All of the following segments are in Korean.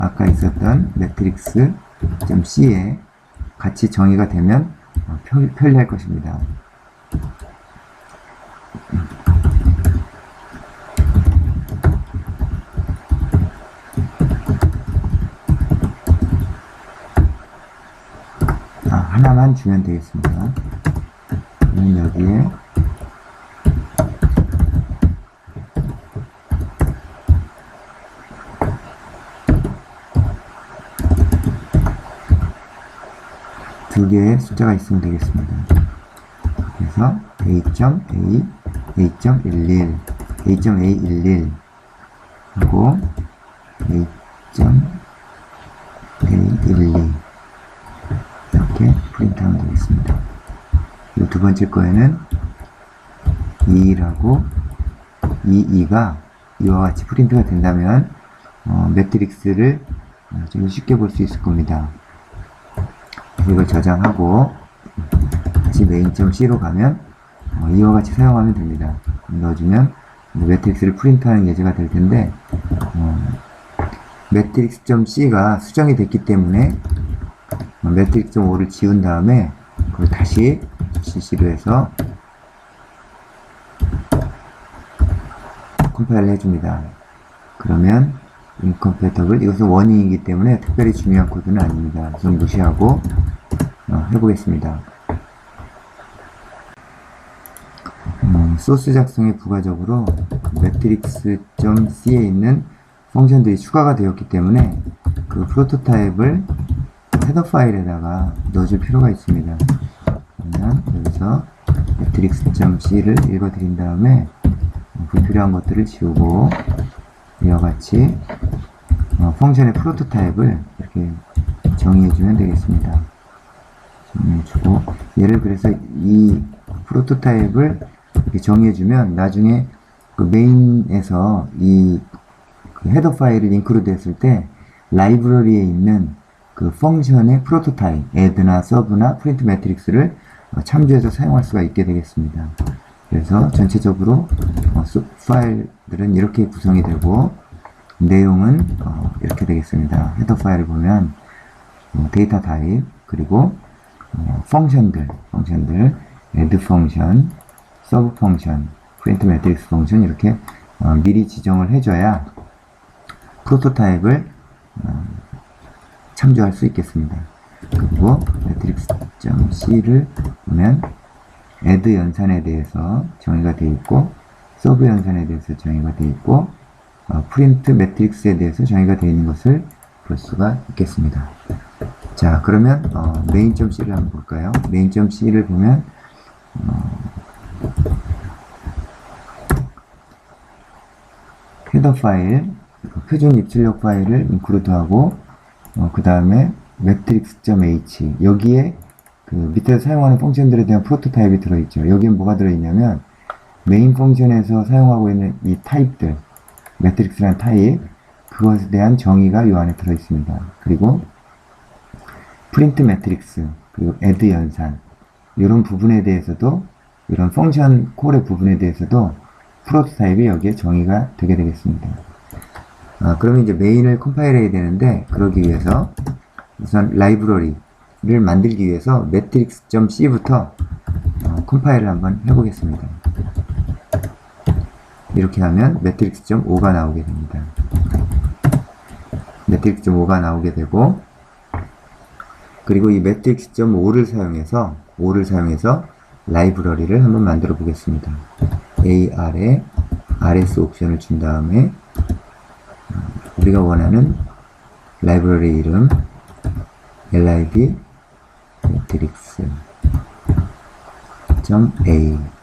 아까 있었던 매트릭스.c에 같이 정의가 되면 편리할 것입니다. 하나만 주면 되겠습니다. 그러면 여기에 두 개의 숫자가 있으면 되겠습니다. 그래서 A.A, A.11, A.A11 하고 A.A12 이렇게 프린트하면 되겠습니다. 이 두 번째 거에는 21하고 22가 이와 같이 프린트가 된다면 매트릭스를 좀 쉽게 볼 수 있을 겁니다. 이걸 저장하고 다시 main.c로 가면 이와 같이 사용하면 됩니다. 넣어주면 매트릭스를 프린트하는 예제가 될 텐데 매트릭스.c가 수정이 됐기 때문에 매트릭스.5를 지운 다음에 그걸 다시 cc로 해서 컴파일을 해줍니다. 그러면 incompatible, 이것은 워닝이기 때문에 특별히 중요한 코드는 아닙니다. 우선 무시하고 해보겠습니다. 소스 작성에 부가적으로 매트릭스.c에 있는 펑션들이 추가가 되었기 때문에 그 프로토타입을 헤더 파일에다가 넣어줄 필요가 있습니다. 그러면 여기서 매트릭스.c를 읽어드린 다음에 불필요한 것들을 지우고 이와 같이 펑션의 프로토타입을 이렇게 정의해주면 되겠습니다. 정의해주고 얘를 그래서 이 프로토타입을 이렇게 정의해주면 나중에 그 메인에서 이 헤더 파일을 인크루드 했을 때 라이브러리에 있는 그 펑션의 프로토타입, add나 sub나 프린트 매트릭스를 참조해서 사용할 수가 있게 되겠습니다. 그래서 전체적으로 파일들은 이렇게 구성이 되고 내용은 이렇게 되겠습니다. 헤더 파일을 보면 데이터 타입 그리고 펑션들 add 펑션, sub 펑션, 프린트 매트릭스 펑션 이렇게 미리 지정을 해줘야 프로토타입을 참조할 수 있겠습니다. 그리고 매트릭스.c를 보면 add 연산에 대해서 정의가 되어 있고 sub 연산에 대해서 정의가 되어 있고 프린트 매트릭스에 대해서 정의가 되어 있는 것을 볼 수가 있겠습니다. 자, 그러면 main.c를 한번 볼까요? main.c를 보면 헤더 파일, 표준 입출력 파일을 인크루드하고 그 다음에 matrix.h 여기에 그 밑에서 사용하는 펑션들에 대한 프로토타입이 들어있죠. 여기에 뭐가 들어있냐면 메인 펑션에서 사용하고 있는 이 타입들 매트릭스라는 타입 그것에 대한 정의가 이 안에 들어있습니다. 그리고 프린트 매트릭스 그리고 add 연산 이런 부분에 대해서도 이런 펑션 콜의 부분에 대해서도 프로토타입이 여기에 정의가 되게 되겠습니다. 그러면 이제 메인을 컴파일 해야 되는데 그러기 위해서 우선 라이브러리를 만들기 위해서 matrix.c부터 컴파일을 한번 해보겠습니다. 이렇게 하면 matrix.5가 나오게 됩니다. matrix.5가 나오게 되고 그리고 이 matrix.5를 사용해서 라이브러리를 한번 만들어 보겠습니다. AR에 RS 옵션을 준 다음에 우리가 원하는 라이브러리 이름 lib matrix.a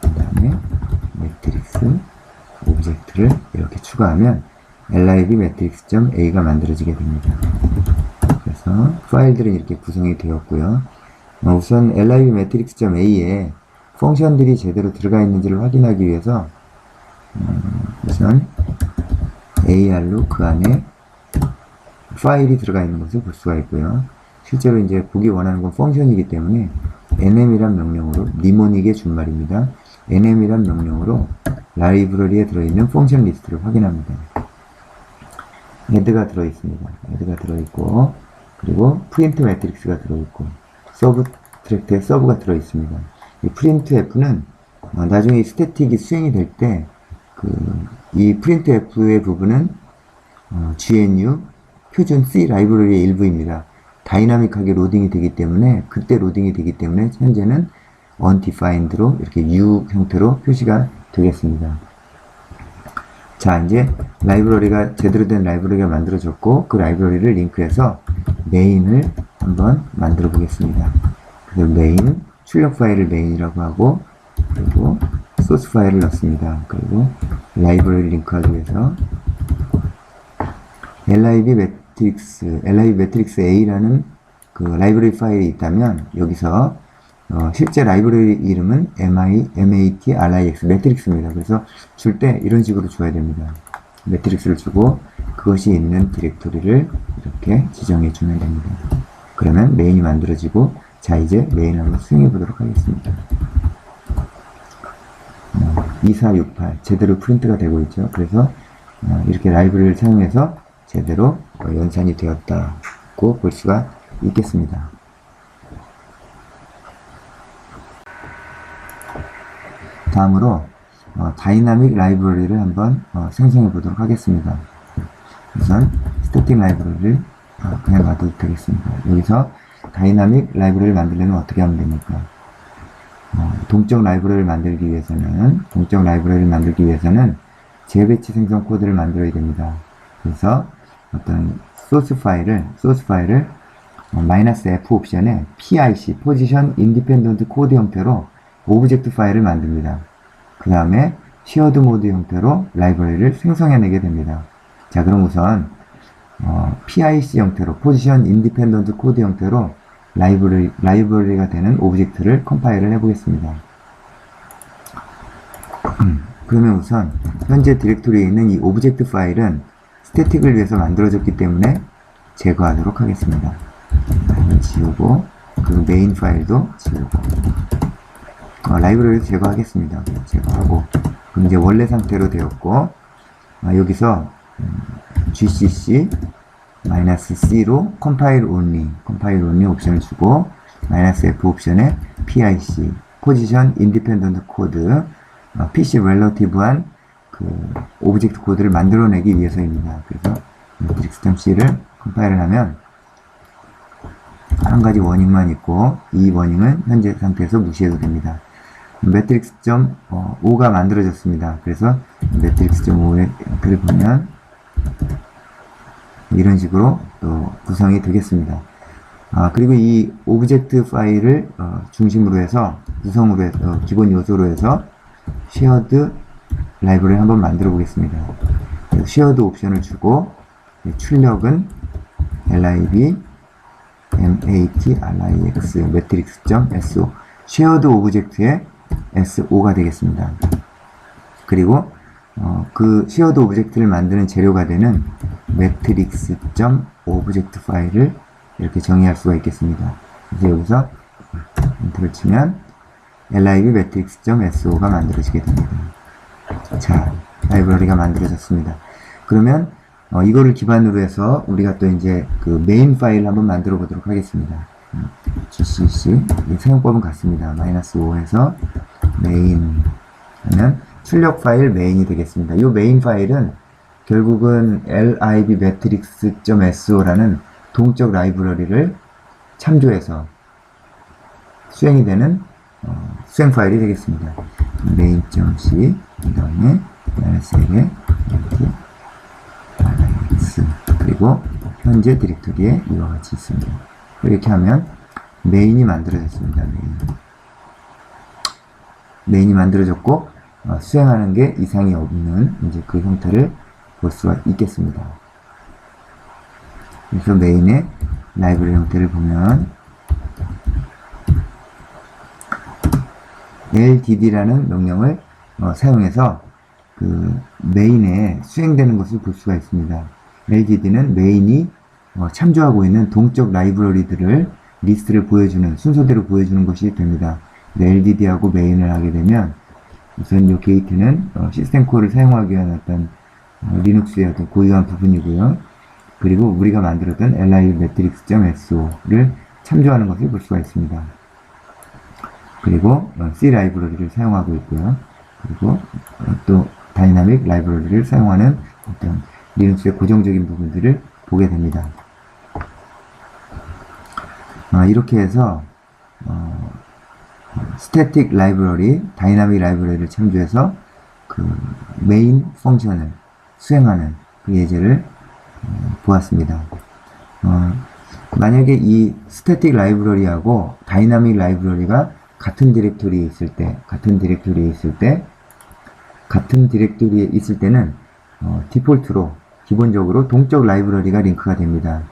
그 다음에 matrix 오브젝트를 이렇게 추가하면 lib matrix.a가 만들어지게 됩니다. 그래서 파일들은 이렇게 구성이 되었고요. 우선 lib matrix.a에 펑션들이 제대로 들어가 있는지를 확인하기 위해서 우선 AR로 그 안에 파일이 들어가 있는 것을 볼 수가 있고요. 실제로 이제 보기 원하는 건 펑션이기 때문에 nm이란 명령으로 니모닉의 준말입니다. nm이란 명령으로 라이브러리에 들어있는 펑션 리스트를 확인합니다. add가 들어있습니다. add가 들어있고, 그리고 print 매트릭스가 들어있고, 서브트랙트에 서브가 들어있습니다. 이 printf는 나중에 스태틱이 수행이 될 때, 이 printf의 부분은 GNU 표준 C 라이브러리의 일부입니다. 다이나믹하게 로딩이 되기 때문에, 그때 로딩이 되기 때문에 현재는 undefined로 이렇게 U 형태로 표시가 되겠습니다. 자, 이제 라이브러리가, 제대로 된 라이브러리가 만들어졌고, 그 라이브러리를 링크해서 메인을 한번 만들어 보겠습니다. 그래서 메인, 출력 파일을 메인이라고 하고, 그리고 소스 파일을 넣습니다. 그리고 라이브러리 링크하기 위해서 lib 매트릭스 A라는 그 라이브러리 파일이 있다면, 여기서 실제 라이브러리 이름은 matrix 매트릭스입니다. 그래서 줄 때 이런 식으로 줘야 됩니다. 매트릭스를 주고 그것이 있는 디렉토리를 이렇게 지정해 주면 됩니다. 그러면 메인이 만들어지고, 자, 이제 메인을 한번 수행해 보도록 하겠습니다. 2468 제대로 프린트가 되고 있죠. 그래서 이렇게 라이브러리를 사용해서 제대로 연산이 되었다고 볼 수가 있겠습니다. 다음으로 다이나믹 라이브러리를 한번 생성해 보도록 하겠습니다. 우선 스태틱 라이브러리를 그냥 놔둬도 되겠습니다. 여기서 다이나믹 라이브러리를 만들려면 어떻게 하면 됩니까? 동적 라이브러리를 만들기 위해서는 재배치 생성 코드를 만들어야 됩니다. 그래서 어떤 소스 파일을 -f 옵션에 PIC, 포지션 인디펜던트 코드 형태로 오브젝트 파일을 만듭니다. 그 다음에 쉐어드 모드 형태로 라이브러리를 생성해내게 됩니다. 자, 그럼 우선 PIC 형태로, 포지션 인디펜던트 코드 형태로 라이브러리가 되는 오브젝트를 컴파일을 해보겠습니다. 그러면 우선 현재 디렉토리에 있는 이 오브젝트 파일은 스태틱을 위해서 만들어졌기 때문에 제거하도록 하겠습니다. 지우고, 그 메인 파일도 지우고, 라이브러리를 제거하겠습니다. 제거하고, 그럼 이제 원래 상태로 되었고, 여기서 gcc -c로 compile only 옵션을 주고, -f 옵션에 pic, position independent code, PC relative한 그 오브젝트 코드를 만들어내기 위해서입니다. 그래서 matrix.c를 컴파일을 하면 한 가지 워닝만 있고, 이 워닝은 현재 상태에서 무시해도 됩니다. matrix.5가 만들어졌습니다. 그래서 matrix.5의 형태를 보면 이런 식으로 또 구성이 되겠습니다. 그리고 이 오브젝트 파일을 중심으로 해서, 구성으로 해서, 기본 요소로 해서 쉐어드 라이브러리를 한번 만들어 보겠습니다. 쉐어드 옵션을 주고, 출력은 lib matrix matrix.so 쉐어드 오브젝트의 SO가 되겠습니다. 그리고 그 쉐어드 오브젝트를 만드는 재료가 되는 matrix.object 파일을 이렇게 정의할 수가 있겠습니다. 그래서 여기서 엔터를 치면 lib matrix.so가 만들어지게 됩니다. 자, 라이브러리가 만들어졌습니다. 그러면 이거를 기반으로 해서 우리가 또 이제 그 메인 파일을 한번 만들어 보도록 하겠습니다. gcc 사용법은 같습니다. -5에서 메인 하면 출력 파일 메인이 되겠습니다. 이 메인 파일은 결국은 lib matrix.so라는 동적 라이브러리를 참조해서 수행이 되는 수행 파일이 되겠습니다. main.c 그 다음에 -l에 rx 그리고 현재 디렉토리에 이와 같이 있습니다. 이렇게 하면 메인이 만들어졌습니다. 메인이 만들어졌고, 수행하는 게 이상이 없는 이제 그 형태를 볼 수가 있겠습니다. 그래서 메인의 라이브러리 형태를 보면 ldd라는 명령을 사용해서 그 메인에 수행되는 것을 볼 수가 있습니다. ldd는 메인이 참조하고 있는 동적 라이브러리들을 리스트를 보여주는, 순서대로 보여주는 것이 됩니다. ldd하고 메인을 하게 되면 우선 이 게이트는 시스템 콜을 사용하기 위한 어떤 리눅스의 어떤 고유한 부분이고요. 그리고 우리가 만들었던 limatrix.so를 참조하는 것을 볼 수가 있습니다. 그리고 C 라이브러리를 사용하고 있고요. 그리고 또 다이나믹 라이브러리를 사용하는 어떤 리눅스의 고정적인 부분들을 보게 됩니다. 이렇게 해서 스태틱 라이브러리, 다이나믹 라이브러리를 참조해서 그 메인 펑션을 수행하는 그 예제를 보았습니다. 만약에 이 스태틱 라이브러리하고 다이나믹 라이브러리가 같은 디렉토리에 있을 때는 디폴트로 기본적으로 동적 라이브러리가 링크가 됩니다.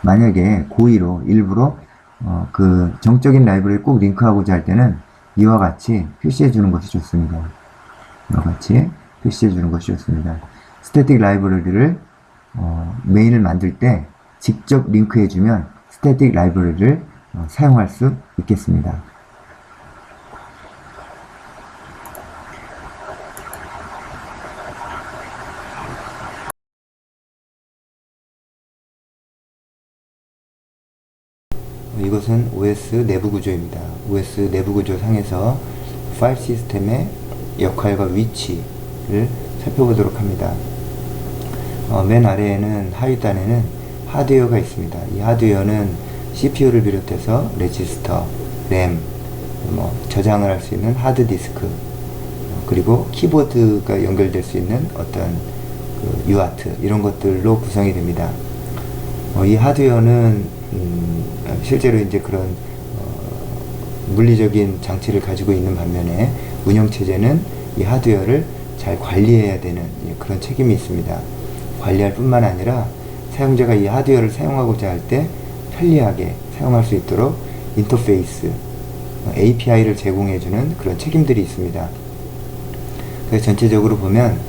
만약에 고의로 일부러 그 정적인 라이브러리를 꼭 링크하고자 할 때는 이와 같이 표시해 주는 것이 좋습니다. 스태틱 라이브러리를 메인을 만들 때 직접 링크해 주면 스태틱 라이브러리를 사용할 수 있겠습니다. 이것은 OS 내부 구조입니다. OS 내부 구조 상에서 파일 시스템의 역할과 위치를 살펴보도록 합니다. 맨 아래에는 하위단에는 하드웨어가 있습니다. 이 하드웨어는 CPU를 비롯해서 레지스터, 램, 저장을 할 수 있는 하드디스크, 그리고 키보드가 연결될 수 있는 어떤 그 UART 이런 것들로 구성이 됩니다. 이 하드웨어는 실제로 이제 그런 물리적인 장치를 가지고 있는 반면에 운영체제는 이 하드웨어를 잘 관리해야 되는 그런 책임이 있습니다. 관리할 뿐만 아니라 사용자가 이 하드웨어를 사용하고자 할 때 편리하게 사용할 수 있도록 인터페이스, API를 제공해주는 그런 책임들이 있습니다. 그래서 전체적으로 보면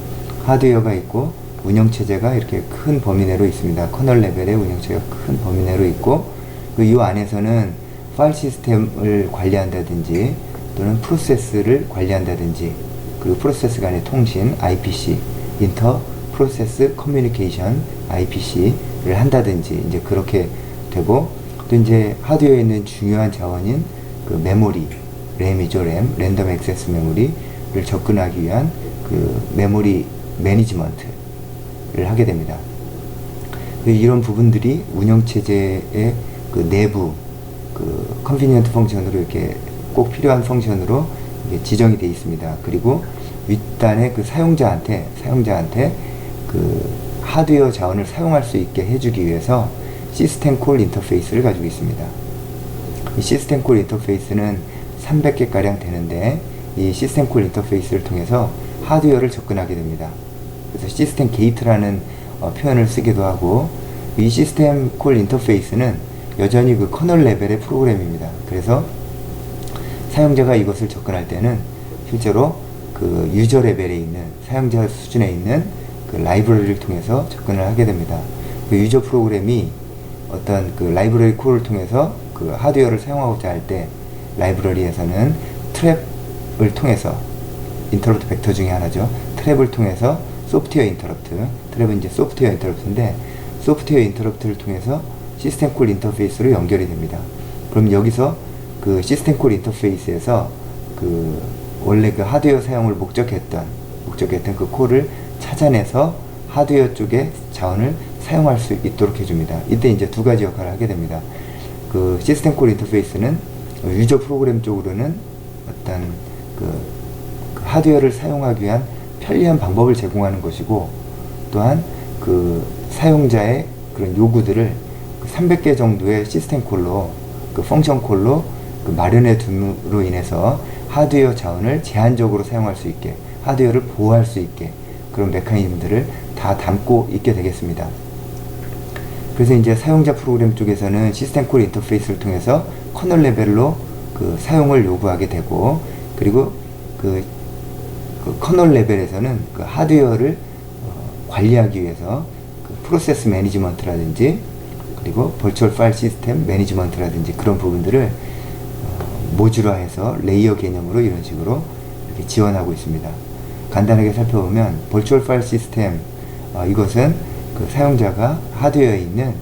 하드웨어가 있고 운영체제가 이렇게 큰 범위 내로 있습니다. 커널 레벨의 운영체제가 큰 범위 내로 있고, 이 안에서는 파일 시스템을 관리한다든지 또는 프로세스를 관리한다든지, 그리고 프로세스 간의 통신 IPC, 인터 프로세스 커뮤니케이션 IPC를 한다든지 이제 그렇게 되고, 또 이제 하드웨어에 있는 중요한 자원인 그 메모리, 램이죠. 랜덤 액세스 메모리를 접근하기 위한 그 메모리 매니지먼트를 하게 됩니다. 이런 부분들이 운영체제의 그 내부 그 컨비니언트 펑션으로 이렇게 꼭 필요한 펑션으로 지정이 되어 있습니다. 그리고 윗단의 그 사용자한테 그 하드웨어 자원을 사용할 수 있게 해주기 위해서 시스템 콜 인터페이스를 가지고 있습니다. 이 시스템 콜 인터페이스는 300개 가량 되는데, 이 시스템 콜 인터페이스를 통해서 하드웨어를 접근하게 됩니다. 그래서 시스템 게이트라는 표현을 쓰기도 하고, 이 시스템 콜 인터페이스는 여전히 그 커널 레벨의 프로그램입니다. 그래서 사용자가 이것을 접근할 때는 실제로 그 유저 레벨에 있는, 사용자 수준에 있는 그 라이브러리를 통해서 접근을 하게 됩니다. 그 유저 프로그램이 어떤 그 라이브러리 콜을 통해서 그 하드웨어를 사용하고자 할 때, 라이브러리에서는 트랩을 통해서, 인터럽트 벡터 중에 하나죠. 트랩을 통해서 소프트웨어 인터럽트, 트랩은 이제 소프트웨어 인터럽트인데, 소프트웨어 인터럽트를 통해서 시스템 콜 인터페이스로 연결이 됩니다. 그럼 여기서 그 시스템 콜 인터페이스에서 그 원래 그 하드웨어 사용을 목적했던 그 콜을 찾아내서 하드웨어 쪽에 자원을 사용할 수 있도록 해줍니다. 이때 이제 두 가지 역할을 하게 됩니다. 그 시스템 콜 인터페이스는 유저 프로그램 쪽으로는 어떤 그 하드웨어를 사용하기 위한 편리한 방법을 제공하는 것이고, 또한 그 사용자의 그런 요구들을 300개 정도의 시스템 콜로, 그 펑션 콜로 그 마련해 둠으로 인해서 하드웨어 자원을 제한적으로 사용할 수 있게, 하드웨어를 보호할 수 있게 그런 메커니즘들을 다 담고 있게 되겠습니다. 그래서 이제 사용자 프로그램 쪽에서는 시스템 콜 인터페이스를 통해서 커널 레벨로 그 사용을 요구하게 되고, 그리고 그 커널 레벨에서는 그 하드웨어를 관리하기 위해서 그 프로세스 매니지먼트라든지, 그리고 버추얼 파일 시스템 매니지먼트라든지 그런 부분들을 모듈화해서 레이어 개념으로 이런 식으로 이렇게 지원하고 있습니다. 간단하게 살펴보면 버추얼 파일 시스템, 이것은 그 사용자가 하드웨어에 있는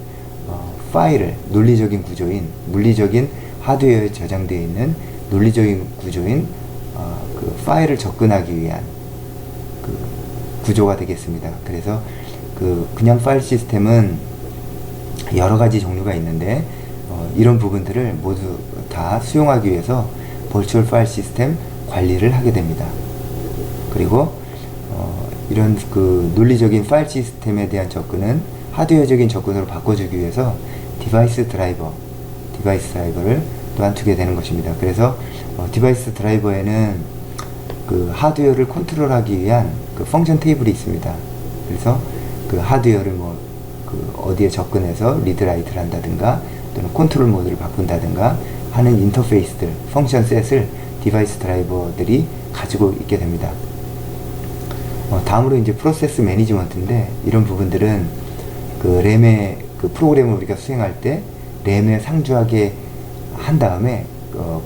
파일을, 논리적인 구조인, 물리적인 하드웨어에 저장되어 있는 논리적인 구조인 그 파일을 접근하기 위한 그 구조가 되겠습니다. 그래서 그냥 파일 시스템은 여러 가지 종류가 있는데 이런 부분들을 모두 다 수용하기 위해서 버추얼 파일 시스템 관리를 하게 됩니다. 그리고 이런 그 논리적인 파일 시스템에 대한 접근은 하드웨어적인 접근으로 바꿔주기 위해서 디바이스 드라이버를 또한 두게 되는 것입니다. 그래서 디바이스 드라이버에는 그 하드웨어를 컨트롤하기 위한 그 펑션 테이블이 있습니다. 그래서 그 하드웨어를 그 어디에 접근해서 리드 라이트를 한다든가 또는 컨트롤 모드를 바꾼다든가 하는 인터페이스들, 펑션 셋을 디바이스 드라이버들이 가지고 있게 됩니다. 다음으로 이제 프로세스 매니지먼트인데, 이런 부분들은 그 램의 그 프로그램을 우리가 수행할 때 램에 상주하게 한 다음에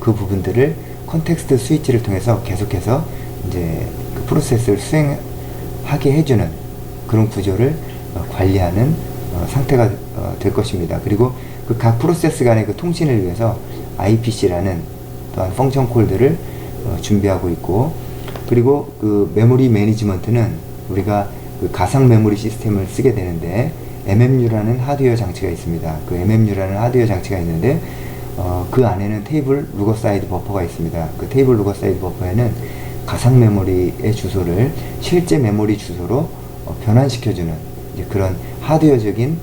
그 부분들을 컨텍스트 스위치를 통해서 계속해서 이제 그 프로세스를 수행하게 해주는 그런 구조를 관리하는 상태가 될 것입니다. 그리고 그 각 프로세스 간의 그 통신을 위해서 IPC라는 또한 펑션 콜들을 준비하고 있고, 그리고 그 메모리 매니지먼트는 우리가 그 가상 메모리 시스템을 쓰게 되는데 MMU라는 하드웨어 장치가 있습니다. 그 MMU라는 하드웨어 장치가 있는데 그 안에는 테이블 루거 사이드 버퍼가 있습니다. 그 테이블 루거 사이드 버퍼에는 가상 메모리의 주소를 실제 메모리 주소로 변환시켜주는 이제 그런 하드웨어적인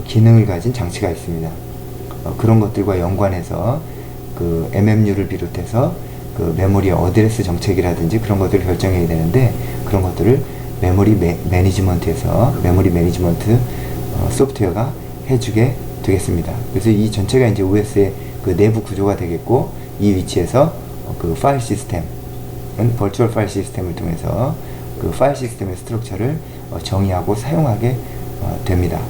기능을 가진 장치가 있습니다. 그런 것들과 연관해서 그 MMU를 비롯해서 그 메모리 어드레스 정책이라든지 그런 것들을 결정해야 되는데, 그런 것들을 메모리 매니지먼트에서 메모리 매니지먼트 소프트웨어가 해주게 되겠습니다. 그래서 이 전체가 이제 OS의 그 내부 구조가 되겠고, 이 위치에서 그 파일 시스템은 버추얼 파일 시스템을 통해서 그 파일 시스템의 스트럭처를 정의하고 사용하게 됩니다.